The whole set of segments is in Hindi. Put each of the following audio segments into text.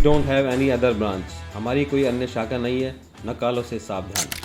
don't have any other branch. हमारी कोई अन्य शाखा नहीं है, नकालों से सावधान।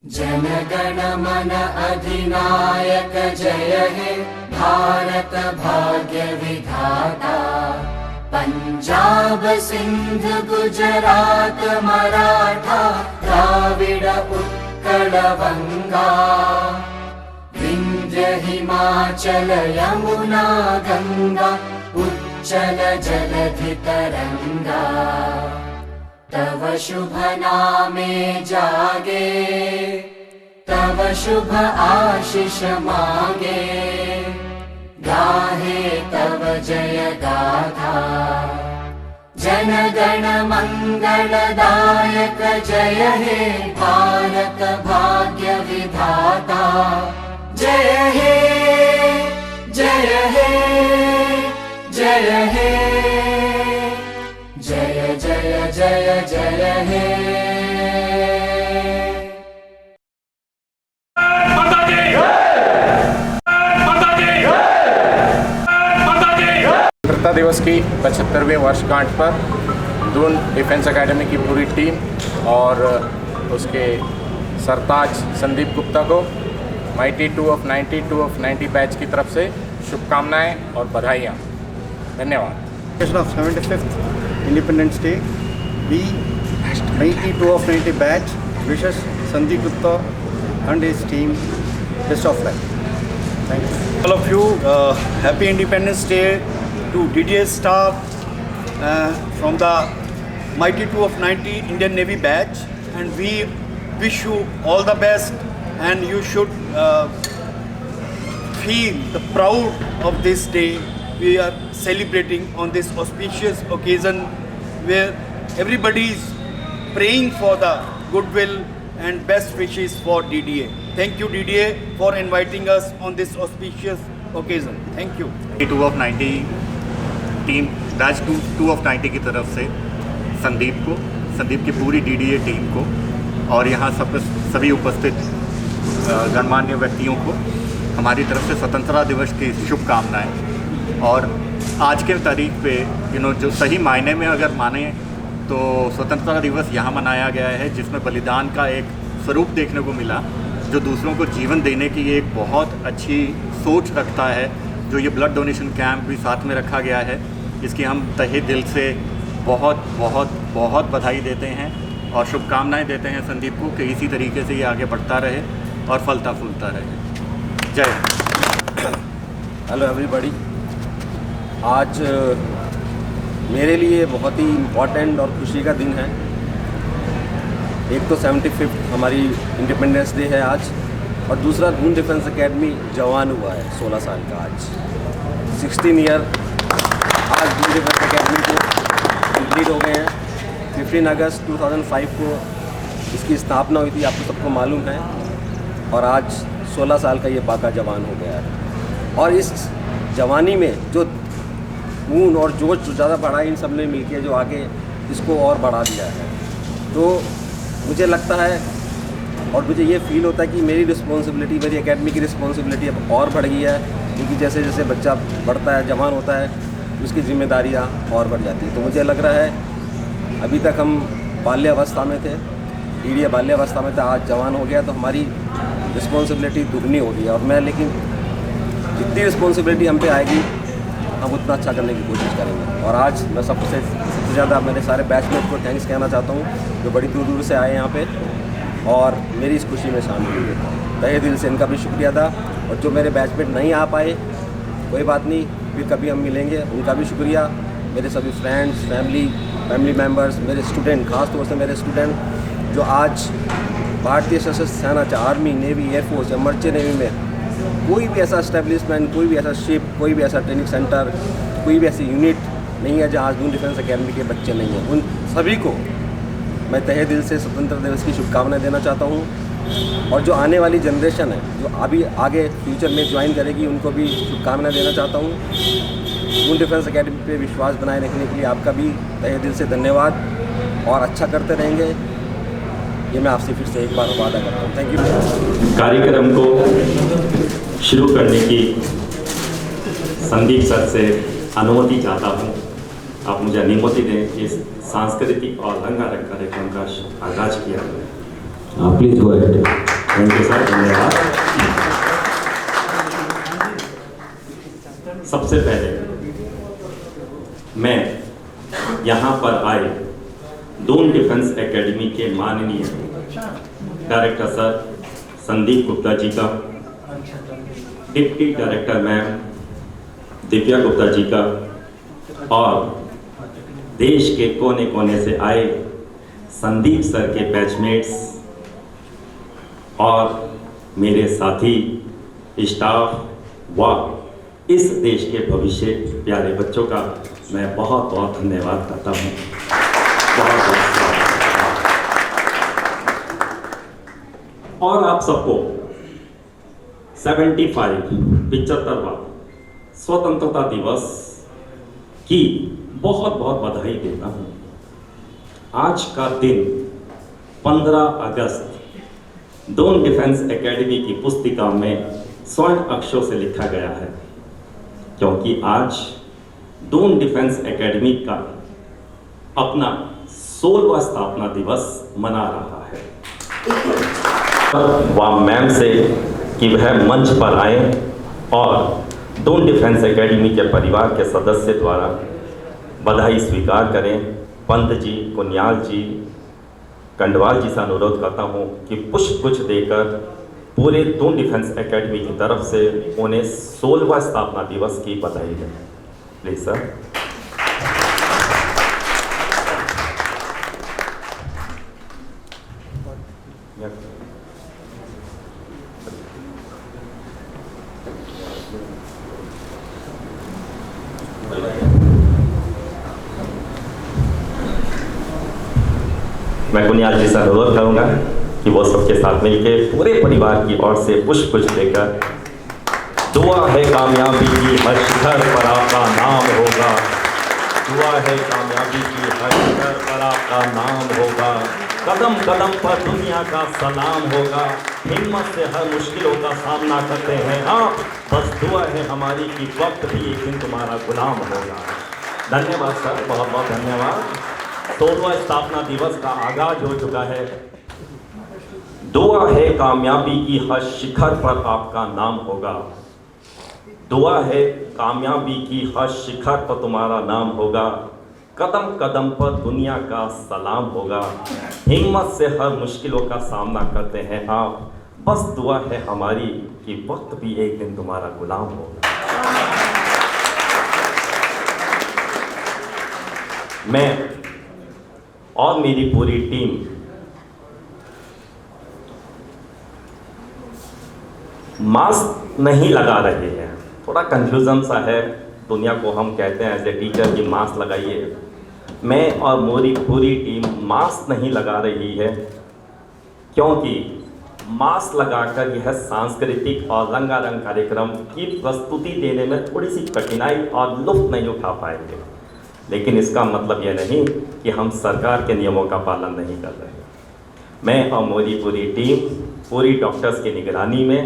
जनगण मन अधिनायक जय हे भारत भाग्य विधाता। पंजाब सिंध गुजरात मराठा द्राविड उत्कल बंगा। विंध्य हिमाचल यमुना गंगा उच्चल जलधि तरंगा। तव शुभ नामे जागे तव शुभ आशीष मागे। गाहे तव जय गाथा जन गण मंगलदायक जय हे भारत भाग्य विधाता। जय हे जय हे जय हे जय जय जय जय हे। स्वतंत्रता दिवस की 75वें वर्षगांठ पर दून डिफेंस एकेडमी की पूरी टीम और उसके सरताज संदीप गुप्ता को माइटी 2 ऑफ 90 बैच की तरफ से शुभकामनाएं और बधाइयाँ। धन्यवाद। Of 75th Independence Day, we 92 of 90 batch wishes Sandeep Gupta and his team best of luck. Thank you. All of you, happy Independence Day to DDA staff from the Mighty 2 of 90 Indian Navy batch, and we wish you all the best, and you should feel the proud of this day. We are celebrating on this auspicious occasion where everybody is praying for the goodwill and best wishes for DDA. Thank you DDA for inviting us on this auspicious occasion. Thank you. 2 of 90 team batch 2 of 90 की तरफ से संदीप की पूरी DDA टीम को और यहाँ सभी उपस्थित गणमान्य व्यक्तियों को हमारी तरफ से स्वतंत्रता दिवस की शुभकामनाएं। और आज के तारीख पे जो सही मायने में अगर माने तो स्वतंत्रता दिवस यहाँ मनाया गया है, जिसमें बलिदान का एक स्वरूप देखने को मिला, जो दूसरों को जीवन देने की एक बहुत अच्छी सोच रखता है। जो ये ब्लड डोनेशन कैंप भी साथ में रखा गया है, इसकी हम तहे दिल से बहुत बहुत बहुत बधाई देते हैं और शुभकामनाएं देते हैं संदीप को कि इसी तरीके से ये आगे बढ़ता रहे और फलता फूलता रहे। जय हिंद। Hello everybody. आज मेरे लिए बहुत ही इम्पॉर्टेंट और खुशी का दिन है। एक तो 75th हमारी इंडिपेंडेंस डे है आज, और दूसरा दून डिफेंस एकेडमी जवान हुआ है 16 साल का आज, 16 ईयर आज दून डिफेंस एकेडमी को कंप्लीट हो गए हैं। 15 अगस्त 2005 को इसकी स्थापना हुई थी, आपको सबको मालूम है, और आज 16 साल का ये बाका जवान हो गया है। और इस जवानी में जो खून और जोश जो ज़्यादा बढ़ा, इन सब ने मिलकर जो आगे इसको और बढ़ा दिया है। तो मुझे लगता है और मुझे ये फील होता है कि मेरी रिस्पॉन्सिबिलिटी, मेरी एकेडमी की रिस्पॉन्सिबिलिटी अब और बढ़ गई है, क्योंकि जैसे जैसे बच्चा बढ़ता है, जवान होता है, उसकी जिम्मेदारियाँ और बढ़ जाती हैं। तो मुझे लग रहा है अभी तक हम बाल्यावस्था में थे, पीढ़ी बाल्यावस्था में था, आज जवान हो गया तो हमारी रिस्पॉन्सिबिलिटी दुगनी हो गई है। और मैं लेकिन जितनी रिस्पॉन्सिबिलिटी हम पे आएगी हम उतना अच्छा करने की कोशिश करेंगे। और आज मैं सबसे ज़्यादा मेरे सारे बैचमेट को थैंक्स कहना चाहता हूँ जो बड़ी दूर दूर से आए यहाँ पे और मेरी इस खुशी में शामिल हुए। तहे दिल से इनका भी शुक्रिया था। और जो मेरे बैचमेट नहीं आ पाए, कोई बात नहीं, फिर कभी हम मिलेंगे, उनका भी शुक्रिया। मेरे सभी फ्रेंड्स, फैमिली मेम्बर्स, मेरे स्टूडेंट, ख़ास तौर से मेरे स्टूडेंट जो आज भारतीय सशस्त्र सेना, चाहे आर्मी, नेवी, एयरफोर्स या मर्चेंट नेवी में कोई भी ऐसा एस्टेब्लिशमेंट, कोई भी ऐसा शिप, कोई भी ऐसा ट्रेनिंग सेंटर, कोई भी ऐसी यूनिट नहीं है जहाँ दून डिफेंस एकेडमी के बच्चे नहीं हैं। उन सभी को मैं तहे दिल से स्वतंत्रता दिवस की शुभकामनाएं देना चाहता हूँ। और जो आने वाली जनरेशन है, जो अभी आगे फ्यूचर में ज्वाइन करेगी, उनको भी शुभकामनाएं देना चाहता हूँ। दून डिफेंस एकेडमी पे विश्वास बनाए रखने के लिए आपका भी तहे दिल से धन्यवाद, और अच्छा करते रहेंगे, ये मैं आपसे फिर से एक बार वादा करता हूँ। Thank you. कार्यक्रम को शुरू करने की संदीप सर से अनुमति चाहता हूँ। आप मुझे अनुमति दें कि इस सांस्कृतिक और रंगारंग कार्यक्रम का आगाज किया जाए। Please go ahead. Thank you sir, धन्यवाद। सबसे पहले मैं यहाँ पर आए दून डिफेंस एकेडमी के माननीय डायरेक्टर सर संदीप गुप्ता जी का, deputy director ma'am Divya Gupta ji का, और देश के कोने कोने से आए संदीप सर के बैचमेट्स और मेरे साथी, स्टाफ व इस देश के भविष्य प्यारे बच्चों का मैं बहुत बहुत धन्यवाद करता हूँ। बहुत बहुत और आप सबको 75वां स्वतंत्रता दिवस की बहुत बहुत बधाई देता हूँ। आज का दिन 15 अगस्त दून डिफेंस एकेडमी की पुस्तिका में स्वर्ण अक्षरों से लिखा गया है, क्योंकि आज दून डिफेंस एकेडमी का अपना 16वां स्थापना दिवस मना रहा है। वह मैम से कि वह मंच पर आए और दून डिफेंस एकेडमी के परिवार के सदस्य द्वारा बधाई स्वीकार करें। पंत जी, कुनियाल जी, कंडवाल जी से अनुरोध करता हूं कि पुष्पगुच्छ देकर पूरे दून डिफेंस एकेडमी की तरफ से उन्हें 16वां स्थापना दिवस की बधाई दें। Please sir. मैं कुनियाल जी से अनुरोध करूंगा कि वो सबके साथ मिलकर पूरे परिवार की ओर से पुष्पगुच्छ देकर, दुआ है कामयाबी की हर शिखर पर आपका नाम होगा, दुआ है कामयाबी की हर शिखर पर आपका नाम होगा। कदम कदम पर दुनिया का सलाम होगा, हिम्मत से हर मुश्किलों का सामना करते हैं आप, बस दुआ है हमारी कि वक्त भी एक दिन तुम्हारा गुलाम होगा। धन्यवाद सर, बहुत बहुत धन्यवाद। 16वां स्थापना दिवस का आगाज हो चुका है। दुआ है कामयाबी की हर शिखर पर आपका नाम होगा, दुआ है कामयाबी की हर शिखर पर तुम्हारा नाम होगा, कदम कदम पर दुनिया का सलाम होगा, हिम्मत से हर मुश्किलों का सामना करते हैं आप, बस दुआ है हमारी कि वक्त भी एक दिन तुम्हारा गुलाम होगा। मैं और मेरी पूरी टीम मास्क नहीं लगा रहे हैं। थोड़ा कंफ्यूजन सा है, दुनिया को हम कहते हैं एज ए टीचर कि मास्क लगाइए। मैं और मेरी पूरी टीम मास्क नहीं लगा रही है, क्योंकि मास्क लगाकर यह सांस्कृतिक और रंगारंग कार्यक्रम की प्रस्तुति देने में थोड़ी सी कठिनाई और लुत्फ नहीं उठा पाएंगे। लेकिन इसका मतलब यह नहीं कि हम सरकार के नियमों का पालन नहीं कर रहे। मैं और मेरी पूरी टीम पूरी डॉक्टर्स की निगरानी में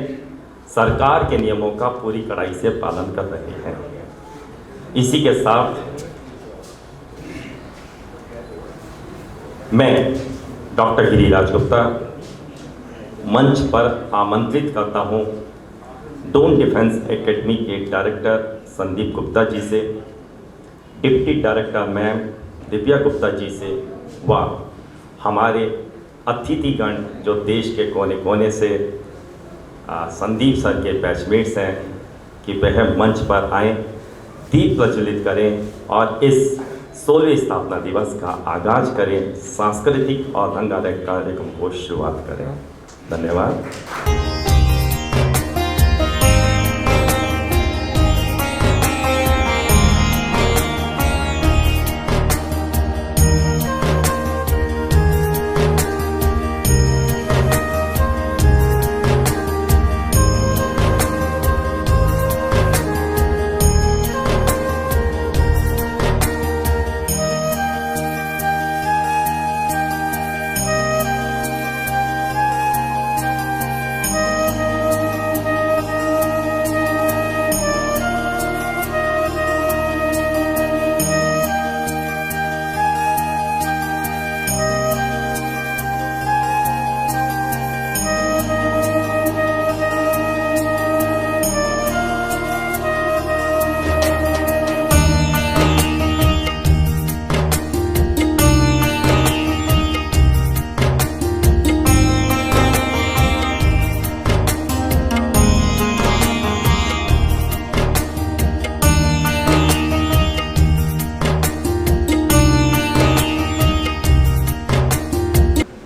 सरकार के नियमों का पूरी कड़ाई से पालन कर रहे हैं। इसी के साथ मैं डॉक्टर गिरिराज गुप्ता मंच पर आमंत्रित करता हूं डोन डिफेंस एकेडमी के डायरेक्टर संदीप गुप्ता जी से, deputy director ma'am Divya Gupta ji से व हमारे अतिथिगण जो देश के कोने कोने से संदीप सर के बैचमेट्स हैं कि वह मंच पर आएँ, दीप प्रज्वलित करें और इस 16वें स्थापना दिवस का आगाज करें, सांस्कृतिक और रंगारंग कार्यक्रम को शुरुआत करें। धन्यवाद।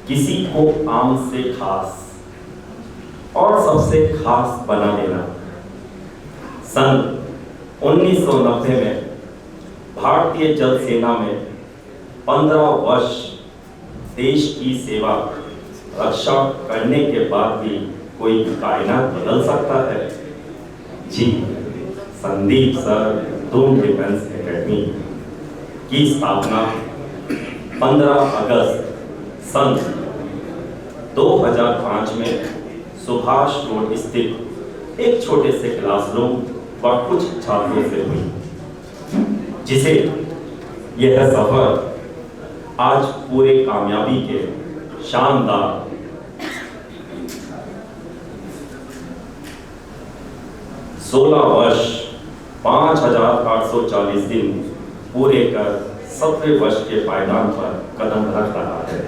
किसी को आम से खास और सबसे खास बना देना। सन 1990 में भारतीय जल सेना में 15 वर्ष देश की सेवा रक्षा करने के बाद भी कोई कायनात बदल सकता है? जी, Sandeep sir Doon defence academy की स्थापना 15 अगस्त सन 2005 में सुभाष रोड स्थित एक छोटे से क्लासरूम व कुछ छात्रों से हुई, जिसे यह सफर आज पूरे कामयाबी के शानदार 16 वर्ष 5,840 दिन पूरे कर 7वें वर्ष के पायदान पर कदम रख रहा है।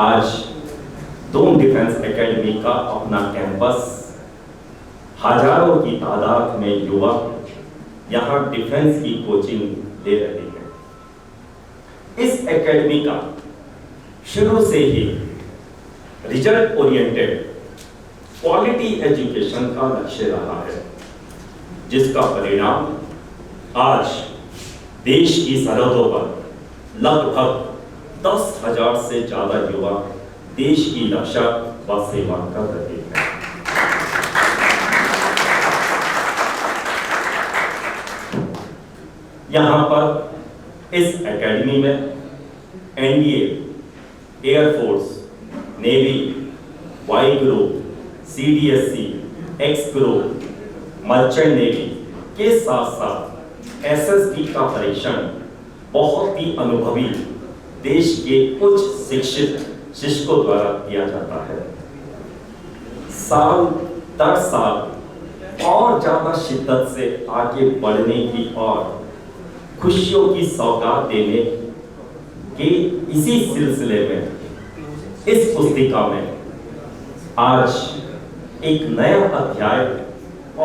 आज डोन डिफेंस एकेडमी का अपना कैंपस, हजारों की तादाद में युवा यहाँ डिफेंस की कोचिंग ले रहे हैं। इस एकेडमी का शुरू से ही रिजल्ट ओरिएंटेड क्वालिटी एजुकेशन का लक्ष्य रहा है, जिसका परिणाम आज देश की सरहदों पर लगभग 10,000 से ज्यादा युवा देश की रक्षा व सेवा कर रहे हैं। यहाँ पर इस एकेडमी में NDA air force, navy, Y group, CDSC, X group, merchant navy के साथ साथ SSB का परीक्षण बहुत ही अनुभवी देश के उच्च शिक्षित शिक्षकों द्वारा किया जाता है। साल दर साल और ज्यादा शिद्दत से आगे बढ़ने की और खुशियों की सौगात देने के इसी सिलसिले में इस पुस्तिका में आज एक नया अध्याय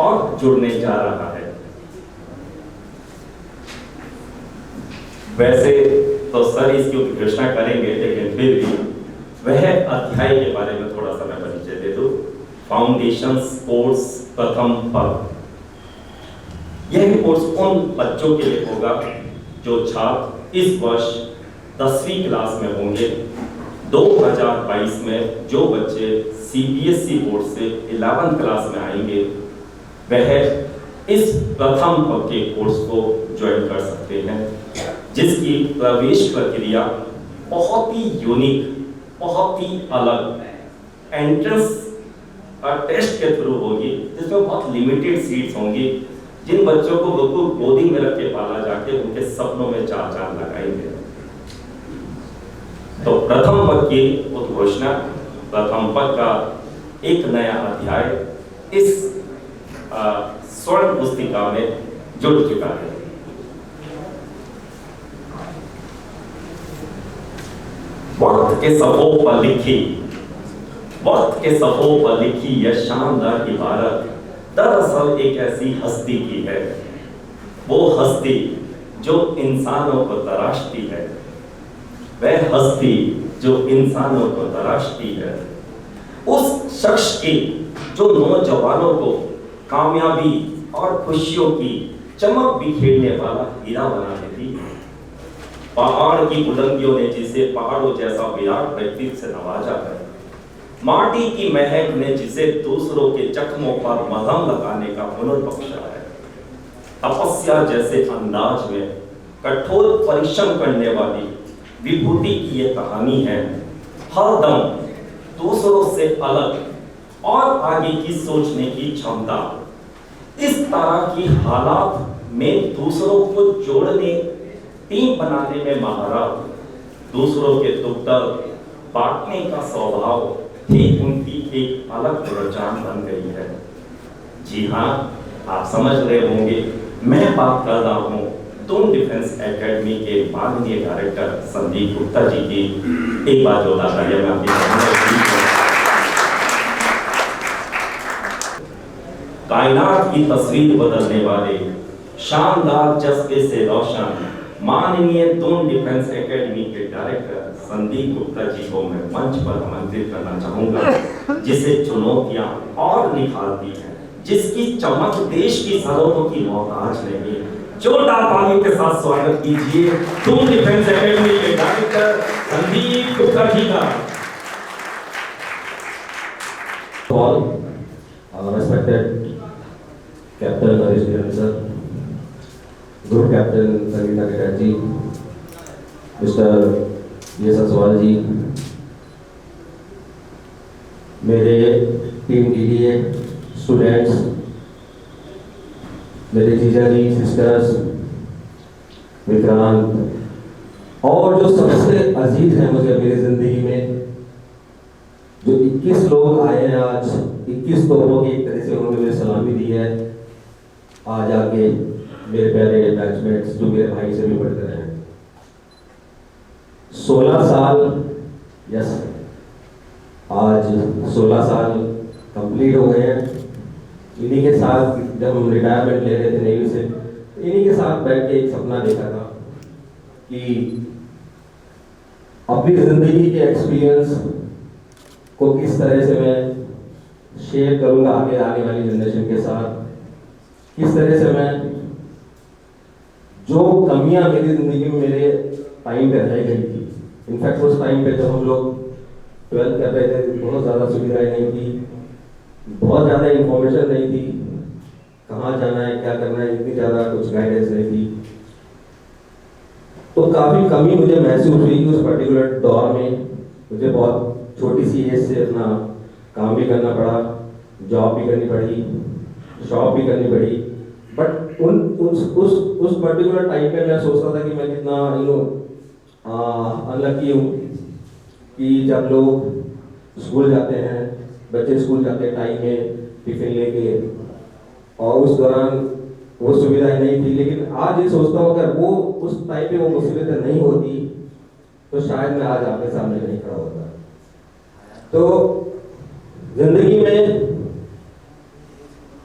और जुड़ने जा रहा है। वैसे तो सर इसकी घोषणा करेंगे, लेकिन फिर भी वह अध्याय के बारे में थोड़ा सा मैं परिचय दे दूं। फाउंडेशंस कोर्स प्रथम पद। यह कोर्स उन बच्चों के लिए होगा जो छात्र इस वर्ष 10वीं क्लास में होंगे। 2022 में जो बच्चे CBSE बोर्ड से 11th क्लास में आएंगे वह इस प्रथम पद के कोर्स को ज्वाइन कर सकते हैं, जिसकी प्रवेश प्रक्रिया बहुत ही यूनिक, बहुत ही अलग एंट्रेंस टेस्ट के थ्रू होगी, जिसमें बहुत लिमिटेड सीट्स होंगी। जिन बच्चों को बिल्कुल गोदी में रख के पाला जाके उनके सपनों में चार चांद लगाएंगे। तो प्रथम पद की उद्घोषणा, प्रथम पद का एक नया अध्याय इस स्वर्ण पुस्तिका में जुड़ चुका है। वक्त के सफ़ों पर लिखी, वक्त के सफ़ों पर लिखी यह शानदार इबारत दरअसल एक ऐसी हस्ती की है, वो हस्ती जो इंसानों को तराशती है, वह हस्ती जो इंसानों को तराशती है, उस शख्स की जो नौजवानों को कामयाबी और खुशियों की चमक बिखेरने वाला हीरा बना देती है। पहाड़ की बुलंदियों ने जिसे पहाड़ों जैसा विराट व्यक्तित्व से नवाजा है, माटी की महक ने जिसे दूसरों के जख्मों पर मलहम लगाने का हुनर बख्शा है, तपस्या जैसे अंदाज में कठोर परिश्रम करने वाली विभूति की ये कहानी है। हर दम दूसरों से अलग और आगे की सोचने की क्षमता, इस तरह की हालात में दूसरों को जोड़ने, टीम बनाने में महारत, दूसरों के दुख दर्द बांटने का स्वभाव ठीक उनकी एक अलग पहचान बन गई है। जी हाँ, आप समझ रहे होंगे, मैं बात कर रहा हूँ दून डिफेंस एकेडमी के माननीय डायरेक्टर संदीप गुप्ता जी की। एक बार जोरदार तालियां मैं आपकी। कायनात की तस्वीर बदलने वाले शानदार जज्बे से रोशन माननीय दून डिफेंस एकेडमी के डायरेक्टर संदीप गुप्ता जी को मैं मंच पर आमंत्रित करना चाहूंगा, जिसे चुनौतियां और निखारती हैं, जिसकी चमक देश की सरहदों की मोहताज नहीं। जोरदार तालियों के साथ स्वागत कीजिए दून डिफेंस एकेडमी के डायरेक्टर संदीप गुप्ता जी का। Respected Captain Naresh Niran sir, Group Captain Sangeeta Chatterjee, Mr. E.S. Aswal जी, मेरे टीम DDA स्टूडेंट्स, मेरे जीजा जी, सिस्टर्स, विक्रांत और जो सबसे अजीज हैं मुझे मेरी ज़िंदगी में, जो 21 लोग आए हैं आज, 21 तोपों की एक तरह से उन्होंने मुझे सलामी दी है। आज आके मेरे प्यारे बैचमेट्स जो मेरे भाई से भी बढ़कर हैं, 16 साल, यस आज 16 साल कंप्लीट हो गए हैं। इन्हीं के साथ जब हम रिटायरमेंट ले रहे थे नेवी से, इन्हीं के साथ बैठ के एक सपना देखा था कि अपनी ज़िंदगी के एक्सपीरियंस को किस तरह से मैं शेयर करूंगा आगे आने वाली जनरेशन के साथ, किस तरह से मैं जो कमियां मेरी ज़िंदगी में मेरे टाइम पे रह गई थी, इनफैक्ट उस टाइम पे जब हम लोग 12th कर रहे थे बहुत ज़्यादा सुविधाएं नहीं थी, बहुत ज़्यादा इंफॉर्मेशन नहीं थी, कहाँ जाना है क्या करना है इतनी ज़्यादा कुछ गाइडेंस नहीं थी। तो काफ़ी कमी मुझे महसूस हुई कि उस पर्टिकुलर दौर में मुझे बहुत छोटी सी एज से अपना काम भी करना पड़ा, जॉब भी करनी पड़ी, शॉप भी करनी पड़ी। बट उस पर्टिकुलर टाइम पे मैं सोचता था कि मैं कितना अनलकी हूँ कि जब लोग स्कूल जाते हैं, बच्चे स्कूल जाते हैं टाइम में टिफिन लेके, और उस दौरान वो सुविधाएं नहीं थी। लेकिन आज ये सोचता हूँ अगर वो उस टाइम पे वो मुसीबतें नहीं होती तो शायद मैं आज आपके सामने नहीं खड़ा होता। तो जिंदगी में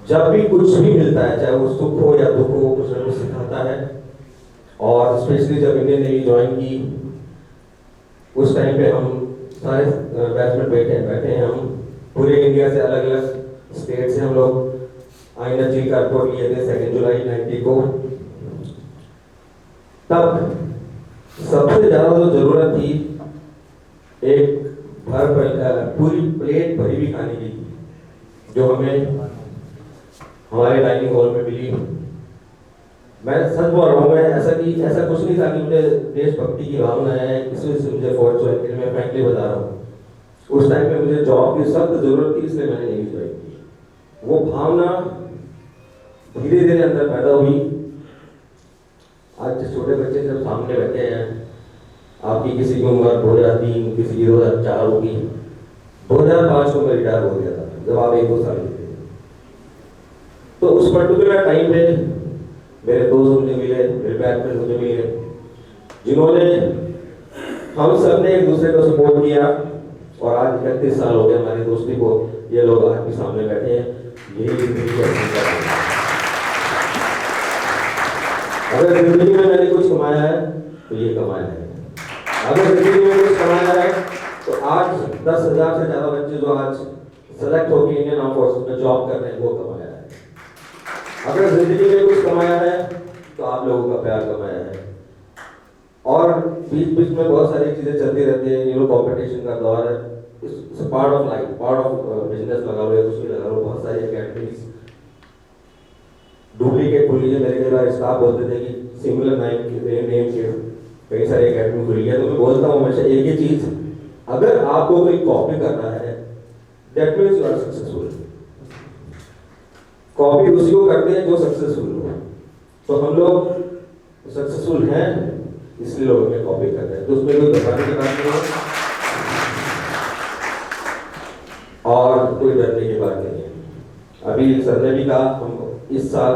जब भी कुछ भी मिलता है, चाहे वो सुख हो या दुख हो, कुछ ना कुछ सिखाता है। और स्पेशली जब इंडियन नेवी ज्वाइन की, उस टाइम पे हम सारे बैचमेट बैठे हैं, हम पूरे इंडिया से अलग अलग स्टेट से हम लोग आईना जी का रिपोर्ट लिए थे 2 जुलाई 90 को। तब सबसे ज्यादा जो जरूरत थी एक पूरी प्लेट भरी हुई खाने की, जो हमें हमारे डाइनिंग हॉल में मिली। मैं सच बोल रहा हूँ, मैं ऐसा कुछ नहीं था कि मुझे देशभक्ति की भावना है, इसलिए से मुझे फौज ज्वाइन करनी, मैं फ्रैंकली बता रहा हूँ। उस टाइम पे मुझे जॉब की सख्त जरूरत थी, इसलिए मैंने नेवी ज्वाइन की। वो भावना धीरे धीरे अंदर पैदा हुई। आज छोटे बच्चे जब सामने बैठे हैं, आपकी किसी की उम्र 2003, किसी की 2004 होगी, 2005 को मैं रिटायर हो गया था, जब आप 1-2 साल के थे। तो उस पर्टिकुलर टाइम पे मेरे दोस्त मुझे मिले, मेरे बैचमेट मुझे मिले, जिन्होंने हम सब ने एक दूसरे को सपोर्ट किया। और आज 31 साल हो गए हमारी दोस्ती को, ये लोग आज भी सामने बैठे हैं। यही जिंदगी है। अगर जिंदगी में मैंने कुछ कमाया है तो ये कमाया है। अगर जिंदगी में कुछ कमाया है तो आज 10,000 से ज्यादा बच्चे जो आज सेलेक्ट होकर इंडियन आर्म फोर्सेस में जॉब कर रहे हैं, वो कमाया है। अगर जिंदगी में कुछ कमाया है तो आप लोगों का प्यार कमाया है। और बीच बीच में बहुत सारी चीजें चलती रहती है, कंपटीशन का दौर है, it's part of life, part of business लगा लो या कुछ भी लगा लो। बहुत सारी एकेडमीज डुप्लीकेट खुली है। मेरे कई बार स्टाफ बोलते थे कि सिमिलर नेम के कई सारी एकेडमी खुली है। तो मैं बोलता हूँ हमेशा एक ही चीज, अगर आपको कोई कॉपी करना है, that means you are successful. Copy उसी को करते हैं जो सक्सेसफुल हो। तो हम लोग सक्सेसफुल हैं, इसलिए लोग हमें कॉपी कर रहे हैं, तो उसमें कोई घबराने की बात नहीं है और कोई डरने की बात नहीं है। अभी सर ने भी कहा, हम इस साल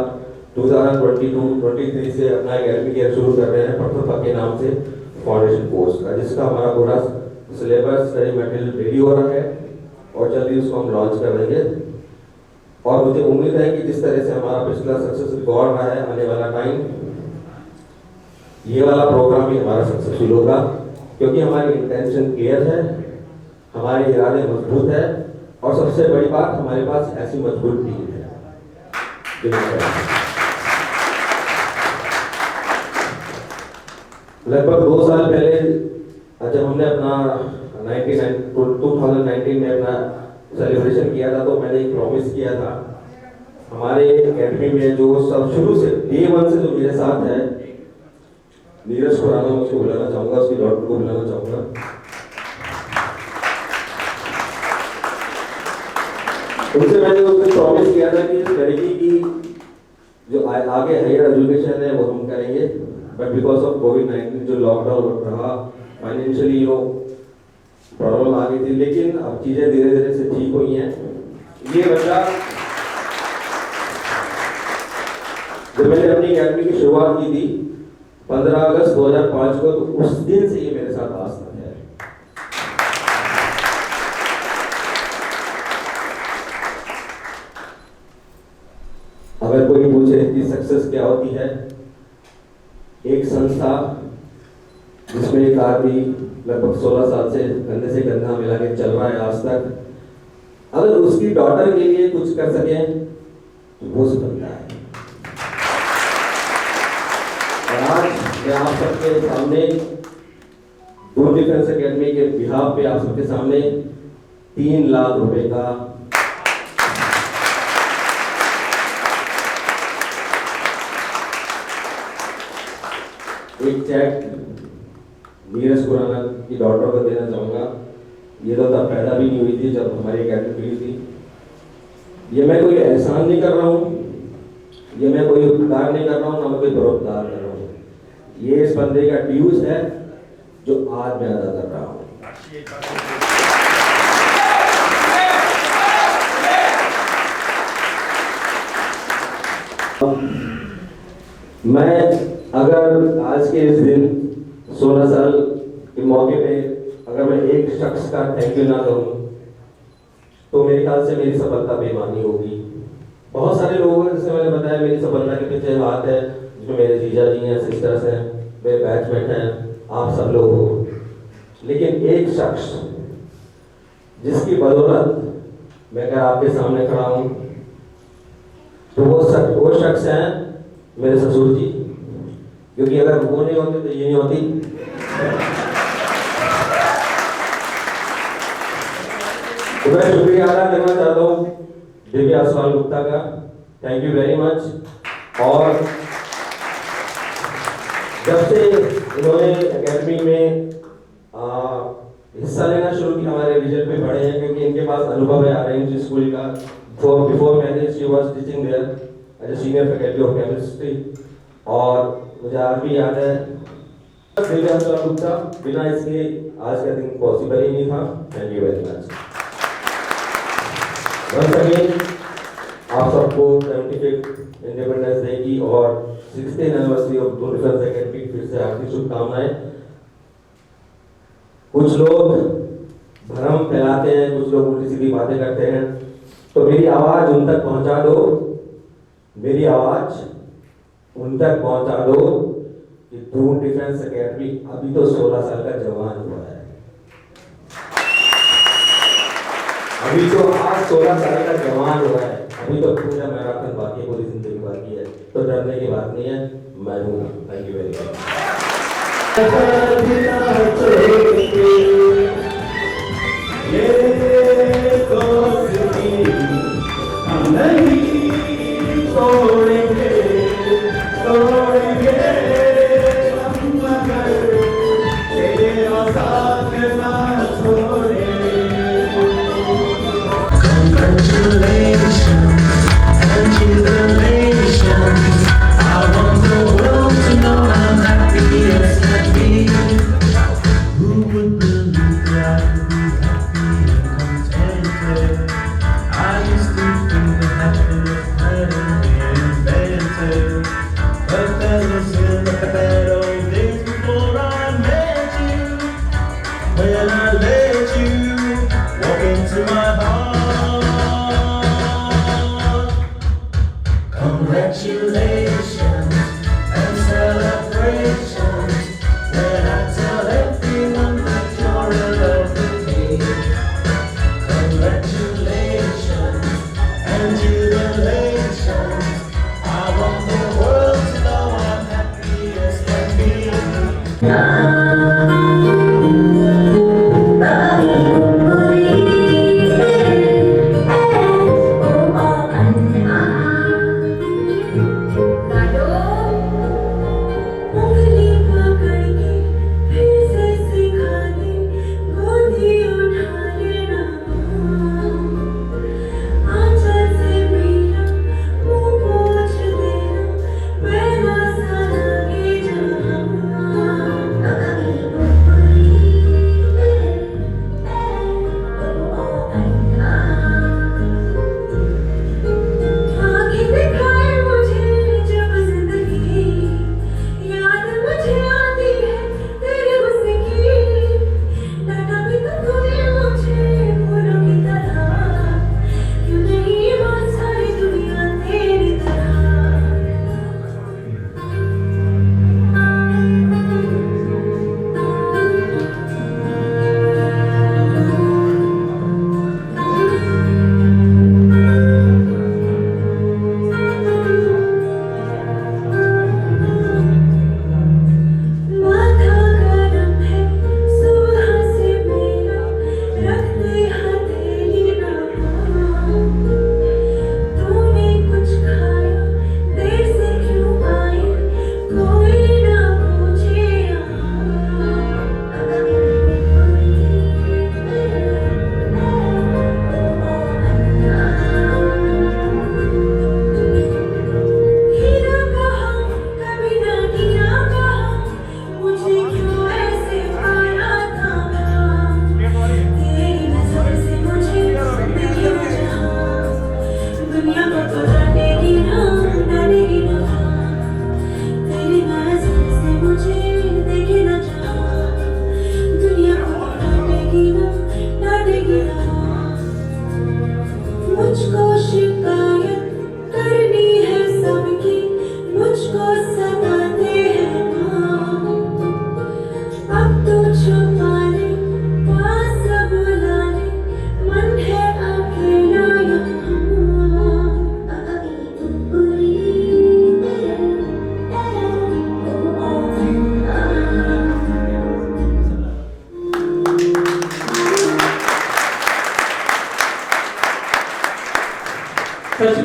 2022-23 से अपना एकेडमिक ईयर शुरू कर रहे हैं प्रथम के नाम से फाउंडेशन कोर्स का, जिसका हमारा पूरा सिलेबस, स्टडी मटेरियल रेडी हो रहा है और जल्दी उसको हम लॉन्च कर देंगे। और मुझे उम्मीद है कि जिस तरह से हमारा पिछला सक्सेस रिकॉर्ड रहा है, आने वाला टाइम ये वाला प्रोग्राम भी हमारा सक्सेसफुल होगा, क्योंकि हमारी इंटेंशन क्लियर है, हमारे इरादे मजबूत है और सबसे बड़ी बात, हमारे पास ऐसी मजबूत टीम है। लगभग 2 साल पहले जब हमने अपना 2019 में अपना सेलिब्रेशन किया था, तो मैंने एक प्रॉमिस किया था हमारे एकेडमी में जो सब शुरू से डे 1 से जो मेरे साथ है, नीरज खुराना, उसको बुलाना चाहूंगा, उसकी डॉक्टर को बुलाना चाहूंगा। उनसे मैंने उसको प्रॉमिस किया था कि लड़की की जो आगे हायर एजुकेशन है वो हम करेंगे, बट बिकॉज ऑफ कोविड-19 जो लॉकडाउन रहा, फाइनेंशियली प्रॉब्लम आ गई थी, लेकिन अब चीजें धीरे धीरे से ठीक हुई हैं। ये बच्चा जब मैंने अपनी एकेडमी की शुरुआत की थी 15 अगस्त 2005 को, तो उस दिन से ये मेरे साथ आस्था है। अगर कोई पूछे कि सक्सेस क्या होती है, एक संस्था जिसमें एक आदमी लगभग 16 साल से कंधे से कंधा मिला के चल रहा है आज तक, अगर उसकी डॉटर के लिए कुछ कर सके तो वो सफलता है। और आज मैं आप सबके सामने दून डिफेंस एकेडमी के बिहाफ पे आप सबके सामने 3 लाख रुपए का एक चेक नीरज खुराना की डॉटर को देना चाहूंगा। ये तो तब पैदा भी नहीं हुई थी जब हमारी अकेडमी हुई थी। ये मैं कोई एहसान नहीं कर रहा हूँ, ये मैं कोई उपकार नहीं कर रहा हूँ, ना मैं कोई परोपकार कर रहा हूँ। ये इस बंदे का ड्यूज है जो आज मैं अदा कर रहा हूँ। मैं अगर आज के इस दिन 16 साल के मौके पे अगर मैं एक शख्स का थैंक यू ना करूं तो मेरे ख्याल से मेरी सफलता बेमानी होगी। बहुत सारे लोग हैं, जैसे मैंने बताया, मेरी सफलता के पीछे हाथ है, जिसमें मेरे जीजा जी हैं, सिस्टर्स हैं, मेरे बैचमेट हैं, आप सब लोग हो। लेकिन एक शख्स जिसकी बदौलत मैं अगर आपके सामने खड़ा हूं तो वो शख्स हैं मेरे ससुर जी, क्योंकि अगर वो नहीं होते तो ये नहीं होती। तो मैं शुक्रिया अदा करना चाहता हूँ दिव्या असवाल गुप्ता का, थैंक यू वेरी मच। और जब से इन्होंने एकेडमी में हिस्सा लेना शुरू किया, हमारे रिजल्ट पे पढ़े हैं, क्योंकि इनके पास अनुभव है आरएनजी स्कूल का। Before marriage she was teaching there as a senior faculty of chemistry. और मुझे आज भी याद है दिव्या असवाल गुप्ता, बिना इसके आज का दिन पॉसिबल ही नहीं था। Thank you very much. Once again आप सबको 75th इंडिपेंडेंस डे की और 60th anniversary of Doon defence academy फिर से हार्दिक शुभकामनाएं। कुछ लोग भ्रम फैलाते हैं, कुछ लोग उल्टी सीधी बातें करते हैं, तो मेरी आवाज उन तक पहुंचा दो, मेरी आवाज उन तक पहुंचा दो कि दून डिफेंस एकेडमी अभी तो 16 साल का जवान हुआ है, अभी तो आज 16 साल का जवान हुआ है, अभी तो पूरा मैराथन बाकी है, पूरी जिंदगी बाकी है, तो डरने की बात नहीं है, मैं हूँ। Thank you very much.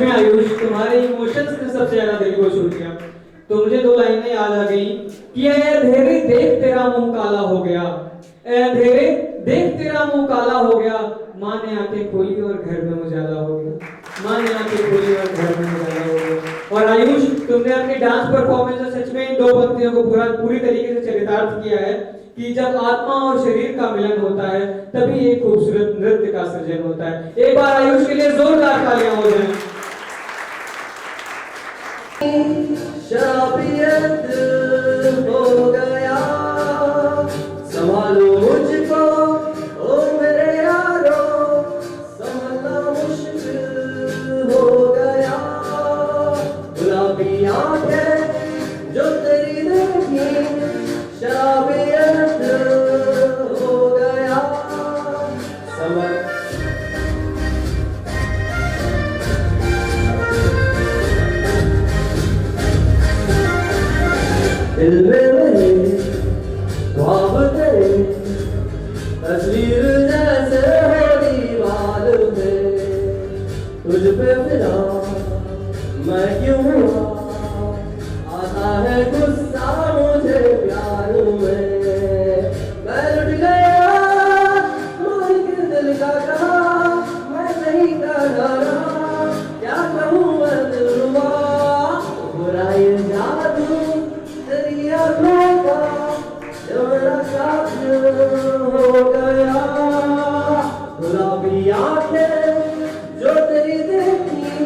में आयुष तुम्हारे इमोशंस ने सबसे ज्यादा दिल को छू लिया। तो मुझे दो लाइनें याद आ गई कि ऐ अंधेरे देख तेरा मुंह काला हो गया, ऐ अंधेरे देख तेरा मुंह काला हो गया, माँ ने आंखें खोली और घर में उजाला हो गया, माँ ने आंखें खोली और घर में उजाला हो गया। और आयुष तुमने अपने डांस परफॉर्मेंस में सच में इन दो पंक्तियों को पूरी तरीके से चरितार्थ किया है कि जब आत्मा और शरीर का मिलन होता है तभी एक खूबसूरत नृत्य का सृजन होता है। एक बार आयुष के लिए जोरदार तालियां हो जाएं। शराबियत हो गया, संभालो मुझको ओ मेरे यारो, संभलना मुश्किल हो गया, गुलाबी आंखें जो तेरी देखी, शराबियत हो गया, दिल में मेरे ख्वाब तेरे, तस्वीर जैसे हो दीवार पे, तुझ पे फिदा मैं क्यों हुआ, आता है गुस्सा मुझे प्यार में, मैं लुट गया मार के दिल का कहा, मैं नहीं कर रहा, क्या कहूँ मैं दिलरुबा, बुरा ये जादू तेरी आँखों का जो मेरा कातिल हो गया, गुलाबी आँखें जो तेरी देखी,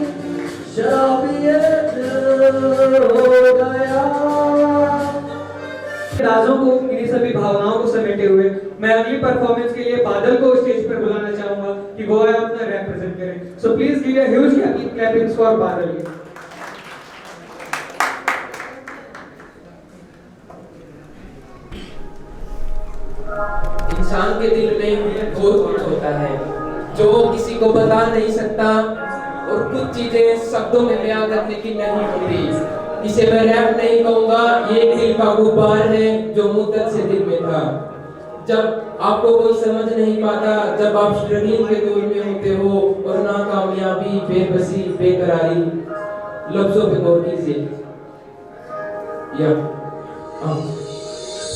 शराबियत हो गया। राजों को मेरी सभी भावनाओं को समेटे हुए मैं अगली परफॉर्मेंस के लिए बादल को स्टेज पर बुलाना चाहूंगा कि वो अपना रिप्रेजेंट करें। So please give a huge clappings for बादल। इंसान के दिल में बहुत कुछ होता है जो वो किसी को बता नहीं सकता और कुछ चीजें शब्दों में बयां करने की नहीं होती। इसे मैं रैप नहीं कहूंगा, ये एक दिल का गुब्बार है जो मुद्दत से दिल में था। जब आपको कोई समझ नहीं पाता, जब आप स्ट्रगलिंग के दौर में होते हो और नाकामयाबी, बेबसी, बेकरारी, लफ्जों पे गौर कीजिए।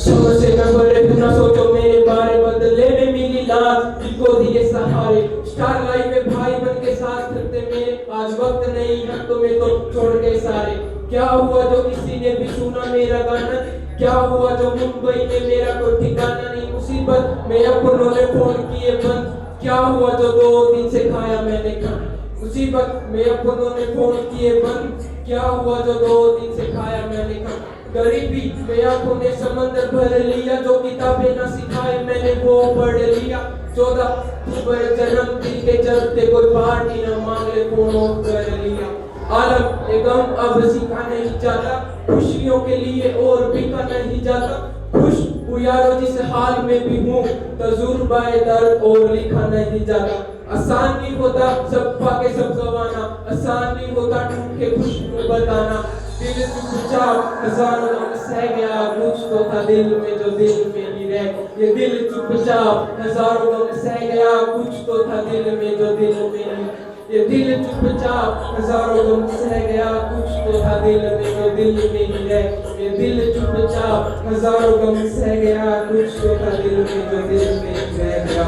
समझ से मैं बड़े ना सोचो मेरे बारे, बदले में मिली लाश जिनको दिए सहारे, स्टार लाइफ में भाई बन के साथ करते मेरे, आज वक्त नहीं है तुम्हें तो छोड़ के सारे। क्या हुआ जो किसी ने भी सुना मेरा गाना, क्या हुआ जो मुंबई में मेरा कोई ठिकाना नहीं, मुसीबत में अपनों ने फोन किए बंद, क्या हुआ जो 2 दिन से खाया मैंने खाना, मुसीबत में अपनों ने फोन किए बंद, क्या हुआ जो 2 दिन से खाया मैंने खाना, गरीबी में आंखों ने समंदर भर लिया, जो किताबें ना सिखाए मैंने वो पढ़ लिया, 14 अक्टूबर जन्मदिन के चलते कोई पार्टी न मांगे फोन कर लिया, आलम ए गम अब सीखा नहीं जाता, खुशियों के लिए और बिका नहीं जाता, खुश हूँ यारो जिस हाल में भी हूँ, तजुर्बाए दर्द और लिखा नहीं जाता, आसान नहीं होता सब पाके सब गवाना, आसान नहीं होता टूट के खुशबू बताना, दिल चुपचाप हजारों गम सह गया, कुछ तो था दिल में जो दिल में ही रह, ये दिल चुपचाप हजारों गम सह गया, कुछ तो था दिल में जो दिल में ही, ये दिल चुपचाप हजारों गम सह गया, कुछ तो था दिल में जो दिल में ही रह, ये दिल चुपचाप हजारों गम सह गया, कुछ तो था दिल में जो दिल में ही रह गया।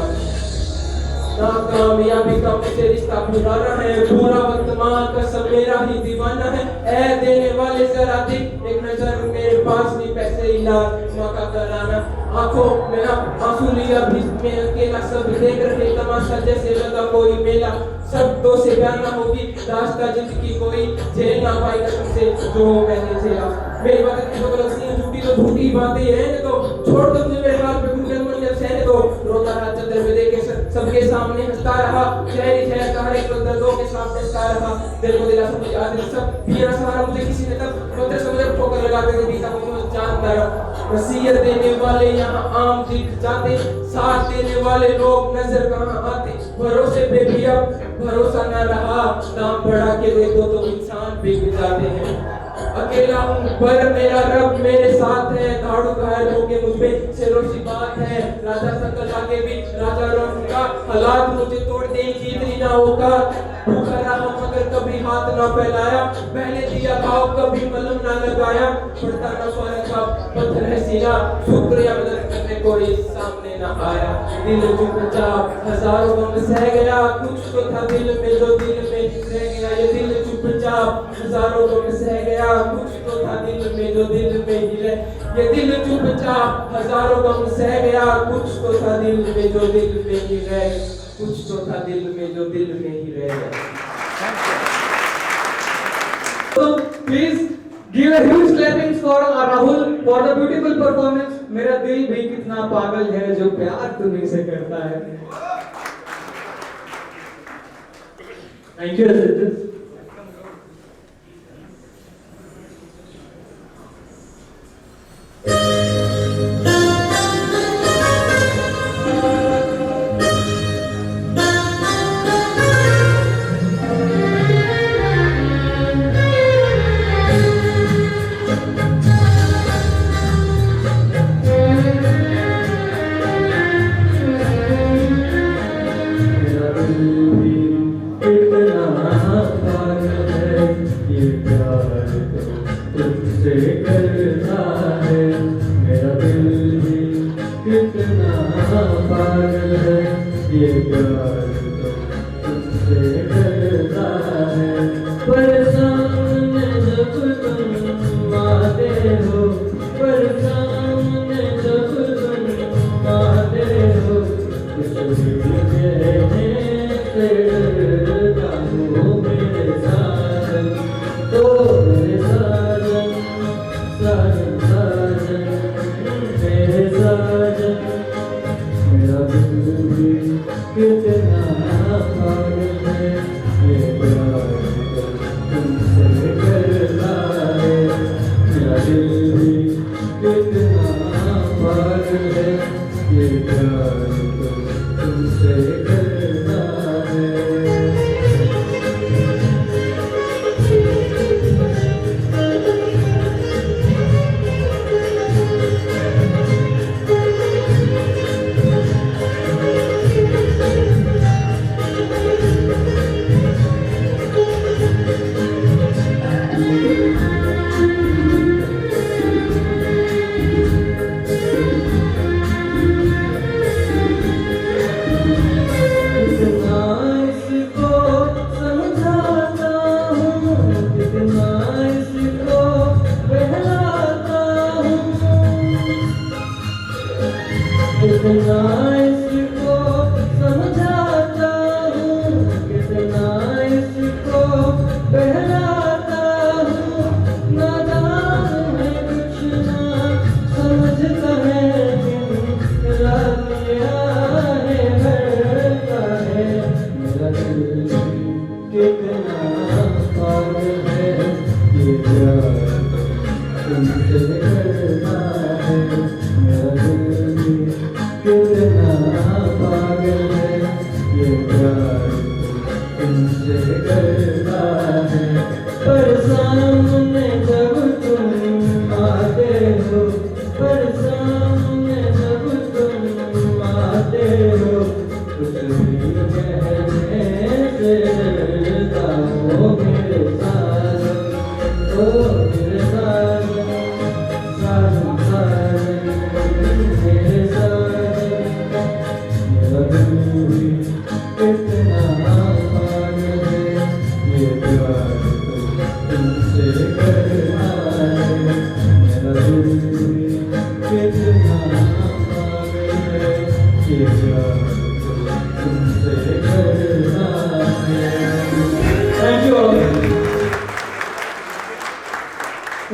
नाकामयाबी का मुझे रिश्ता पुराना है, पूरा वर्तमान का सब मेरा ही दीवाना है, ऐ देने वाले जरा देख, एक नजर मेरे पास नहीं पैसे इलाज मौका कराना, आंखों में आंसू लिया भी मैं अकेला, सब देख रहे तमाशा जैसे लगा कोई मेला, शब्दों से बयान ना होगी रास्ता जिंदगी कोई झेल ना पाएगा सबसे जो मैंने झेला, मेरी बातें की तो गलतियां झूठी तो झूठी बातें रहने दो, छोड़ दो मुझे मेरे बाल पे घूमने मुझे सहने दो, रोता रहा चदर में देखे सबके सामने हंसता रहा, शहरी शहर का हर एक दर्दों के सामने हंसता रहा, दिल को दिला समझ आदमी सब पीरा सहारा मुझे किसी ने तब रोते समझे ठोकर लगाते थे बीता मुझे जानता रहा, वसीयत देने वाले यहाँ आम दिख जाते, साथ देने वाले लोग नजर कहाँ आते, भरोसे पे भी अब भरोसा न रहा, दाम बढ़ा के देखो तो इंसान बिक जाते हैं, अकेला हूँ पर मेरा रब मेरे साथ है, धाड़ू घायल होके मुझ पे सिरों बात है, राजा सकल आगे भी राजा रहूंगा, हालात मुझे तोड़ देंगी इतनी ना होगा, भूखा रहा मगर कभी हाथ ना फैलाया, मैंने दिया भाव कभी मलम ना लगाया, पड़ता न फर्क अब पत्थर है सीना, शुक्रिया मदद करने कोई सामने ना आया। दिल चुपचाप हजारों गम सह गया, कुछ तो था दिल में जो दिल में ही रह गया। ये दिल चुपचाप हजारों गम सह गया, कुछ तो था दिल में जो दिल में ही रह। ये दिल चुपचाप हजारों गम सह गया, कुछ तो था दिल में जो दिल में ही रह, कुछ तो था दिल में जो दिल में ही रह गया। So please give a huge clappings for Rahul for the beautiful performance. मेरा दिल भी कितना पागल है जो प्यार तुम्हीं से करता है। Thank you Ashish.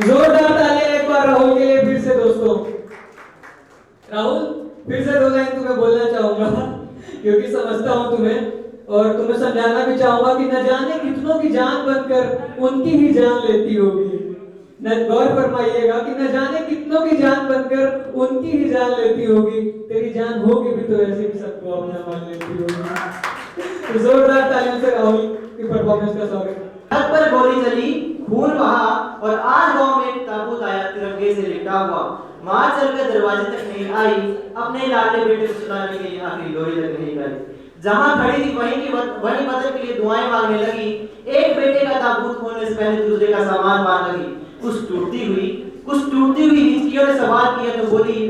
जोरदार तालियां एक बार राहुल के लिए फिर से दोस्तों। राहुल फिर से दो लाइन तुम्हें बोलना चाहूंगा क्योंकि समझता हूं तुम्हें और तुम्हें समझाना भी चाहूंगा कि न जाने कितनों की जान बनकर उनकी ही जान लेती होगी। न गौर फरमाइएगा कि न जाने कितनों की जान बनकर उनकी ही जान लेती होगी। तेरी जान होगी भी तो ऐसे भी सबको अपना मान लेती होगी। तो जोरदार तालियों से राहुल की परफॉर्मेंस का स्वागत। छत पर गोली चली, खून बहा और आज गांव में एक ताबूत आया तिरंगे से लिपटा हुआ। मां चलकर दरवाजे तक नहीं आई, अपने लाडले बेटे को सुलाने के लिए आखिरी लोरी तक नहीं पाई। जहां खड़ी थी वहीं बदल के लिए दुआएं मांगने लगी। एक बेटे का ताबूत खोलने से पहले दूसरे का सामान बांध लगी। कुछ टूटती हुई हिचकियों ने सवाल किया तो बोली,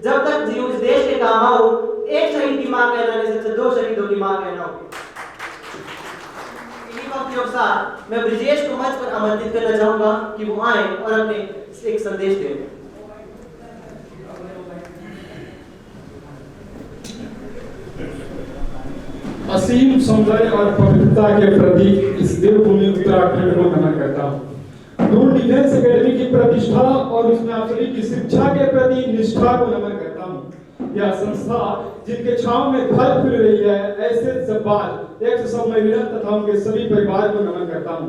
जब तक जीव इस देश के काम आओ, एक शहीद की मां कहना नहीं सकते, 2 शहीदों की मां कहना हो। इन्हीं वक्त के अनुसार मैं ब्रिजेश को मंच पर आमंत्रित करना चाहूंगा कि वो आए और अपने एक संदेश दें। असीम सौंदर्य और पवित्रता के प्रति इस देवभूमि उत्तराखंड को नमन करता हूँ। दून डिफेंस एकेडमी की प्रतिष्ठा और उसमें आप सभी की शिक्षा के प्रति निष्ठा को नमन करता हूँ। यह संस्था जिनके छांव में फल फूल रही है, ऐसे जब्बार एक सम्मेलन तथा उनके सभी परिवार को नमन करता हूँ।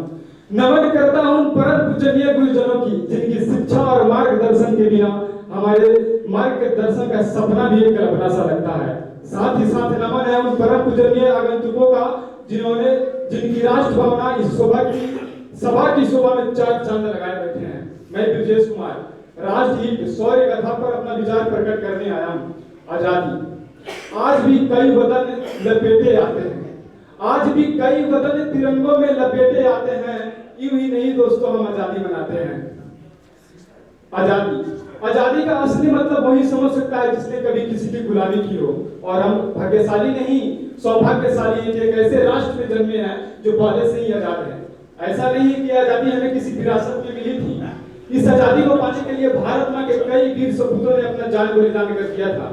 नमन करता हूँ परम पूजनीय गुरुजनों की, जिनकी शिक्षा और मार्गदर्शन के बिना हमारे मार्ग के दर्शन का सपना भी एक कल्पना सा लगता है। साथ ही साथ नमन है उन परम पूजनीय आगंतुकों का जिनकी राष्ट्र भावना इस सभा की शोभा में चार चांद लगाए बैठे हैं। मैं ब्रिजेश कुमार राष्ट्रहित शौर्य कथा पर अपना विचार प्रकट करने आया हूँ। आजादी आज भी कई वतन लपेटे आते हैं, आज भी कई वतन तिरंगों में लपेटे आते हैं। यूं ही नहीं दोस्तों, हम आजादी मनाते हैं। आजादी का असली मतलब वही समझ सकता है जिसने कभी किसी की गुलामी की हो। और हम भाग्यशाली नहीं, सौभाग्यशाली एक ऐसे राष्ट्र में जन्मे हैं जो पहले से ही आजाद है। ऐसा नहीं है कि आजादी हमें किसी विरासत में मिली थी। इस आजादी को पाने के लिए भारत मां के कई वीर सपूतों ने अपना जान बलिदान कर दिया था।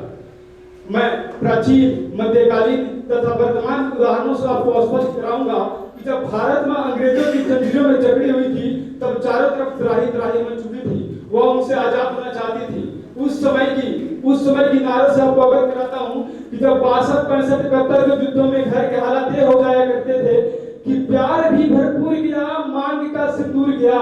मैं प्राचीन, मध्यकालीन तथा वर्तमान उदाहरणों से आपको स्पष्ट कराऊंगा कि जब भारत मां अंग्रेजों की जंजीरों में जकड़ी हुई थी, तब चारों तरफ त्राही मच चुकी थी। वह उनसे आजाद होना चाहती थी। उस समय की नारों से आपको अवगत कराता हूं कि जब 62, 65, 71 के युद्धों में घर के हालात ये हो जाया करते थे कि प्यार भी भरपूर गया, मांग का सिंदूर गया।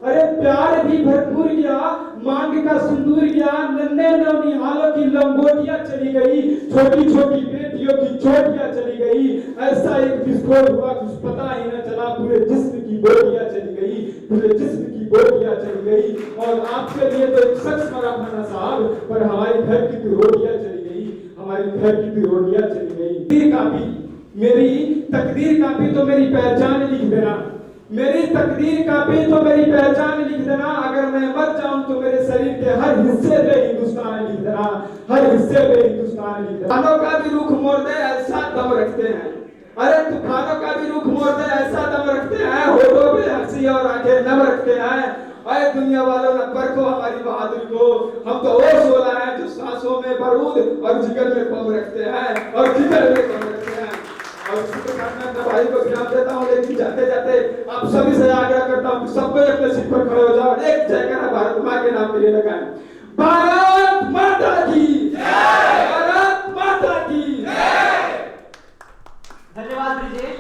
अरे प्यार भी भरपूर गया, मांग का सिंदूर गया। नन्हे नौनिहालों की लंगोटियां चली गई, छोटी छोटी बेटियों की चोटियां चली गई। ऐसा एक विस्फोट हुआ, कुछ पता ही न चला, पूरे जिस्म की बोटियां चली गई, पूरे जिस्म की बोटियां चली गई। और आपके लिए तो एक शख्स मरा खाना साहब, पर हमारे घर की तो रोटियां चली गई, हमारे घर की तो रोटियां चली गई। मेरी तकदीर कापी तो मेरी पहचान लिख देना, मेरी तकदीर कापी तो मेरी पहचान लिख देना। अगर मैं मर जाऊं तो मेरे शरीर के हर हिस्से पे हिंदुस्तान लिख देना, हर हिस्से पे हिंदुस्तान लिख देना। तूफानों का भी रुख मोड़ दे ऐसा दम रखते हैं, अरे तूफानों का भी रुख मोड़ दे ऐसा दम रखते हैं। होठों पे हंसी और आंखें नम रखते हैं। अरे दुनिया वालों न परखो हमारी बहादुरी को, हम तो वो शोला है जो सांसों में बारूद और जिगर में बम रखते हैं, और जिगर में बम रखते हैं। और इसी प्रकार मैं अपने भाई को विराम देता हूँ, लेकिन जाते जाते आप सभी से आग्रह करता हूँ कि सबको अपने सीट पर खड़े हो जाओ, एक जयकारा भारत माँ के नाम के लिए लगाएं। भारत माता की जय, भारत माता की जय। धन्यवाद ब्रिजेश।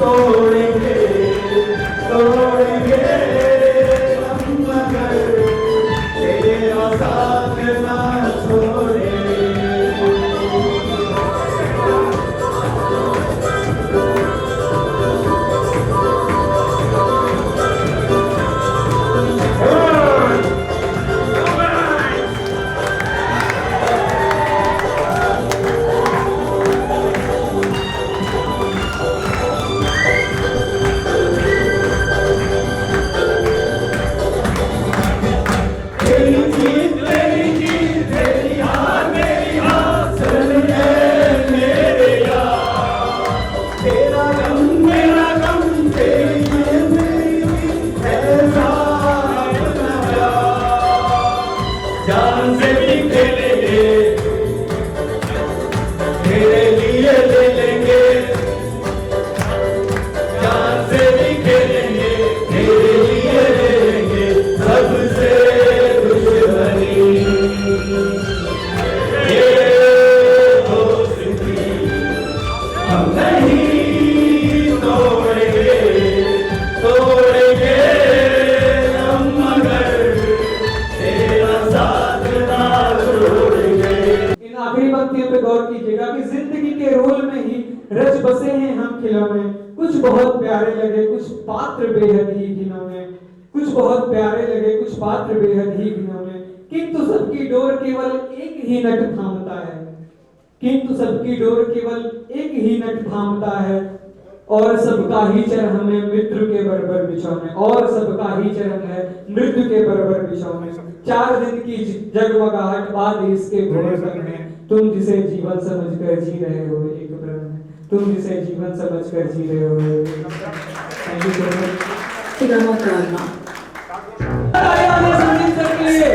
तोड़ेंगे तोड़ेंगे हम मगर तेरा साथ ना छोड़ेंगे। जान से भी खेलेंगे तेरे लिए ले लेंगे, जान से भी खेलेंगे तेरे लिए ले लेंगे, सबसे दुश्मनी ये दोस्ती हम नहीं तोड़ेंगे तोड़ेंगे हम मगर तेरा साथ ना छोड़ेंगे। इन आखिरी पंक्तियों पे गौर कीजिएगा कि जिंदगी के रोल में ही रच बसे हैं हम खिलौने, कुछ बहुत प्यारे लगे कुछ पात्र बेहद ही घिनौने, कुछ बहुत प्यारे लगे कुछ पात्र बेहद ही घिनौने, किंतु सबकी डोर केवल एक ही नट थामता है, किंतु सबकी डोर केवल एक ही नट थामता है, और सबका ही चरम हमें मृत्यु के बराबर बिछौने, और सबका ही चरम है मृत्यु के बराबर बिछौने। 4 दिन की जगमगाहट बाद इसके भोर तक में तुम जिसे जीवन समझकर जी रहे हो एक प्रण में, तुम जिसे जीवन समझकर जी रहे हो। Thank you so much. संगीत के लिए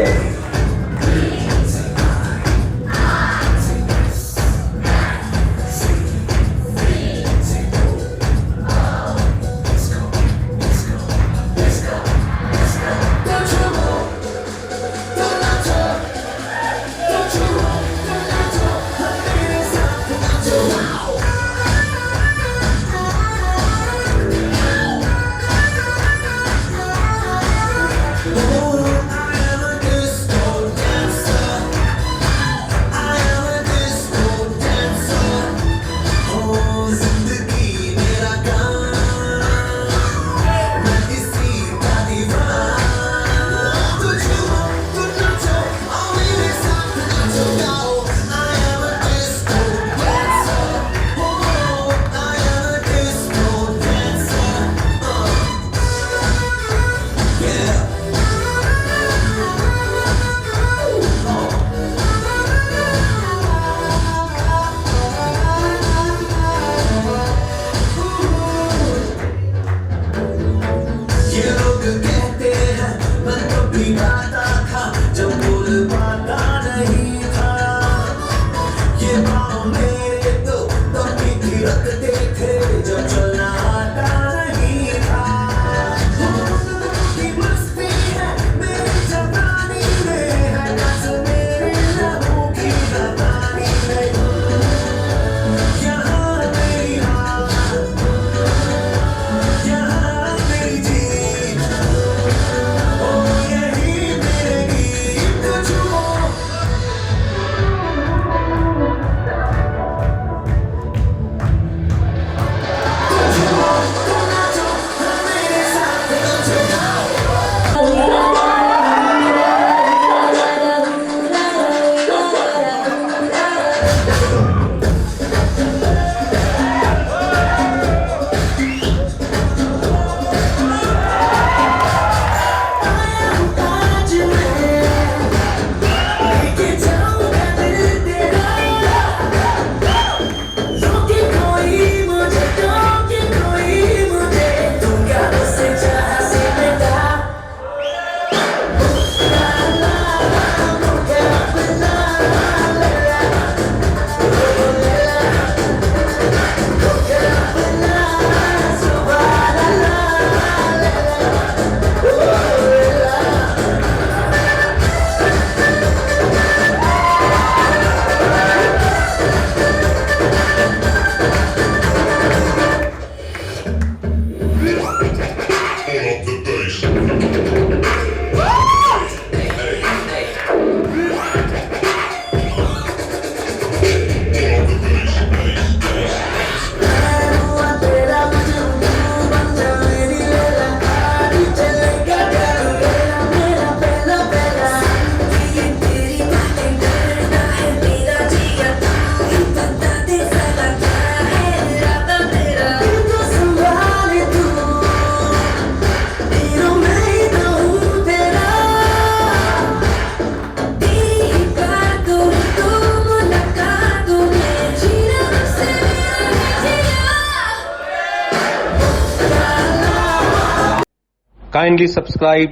kindly subscribe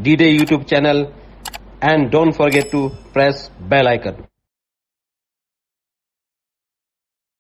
D-Day YouTube channel and don't forget to press bell icon.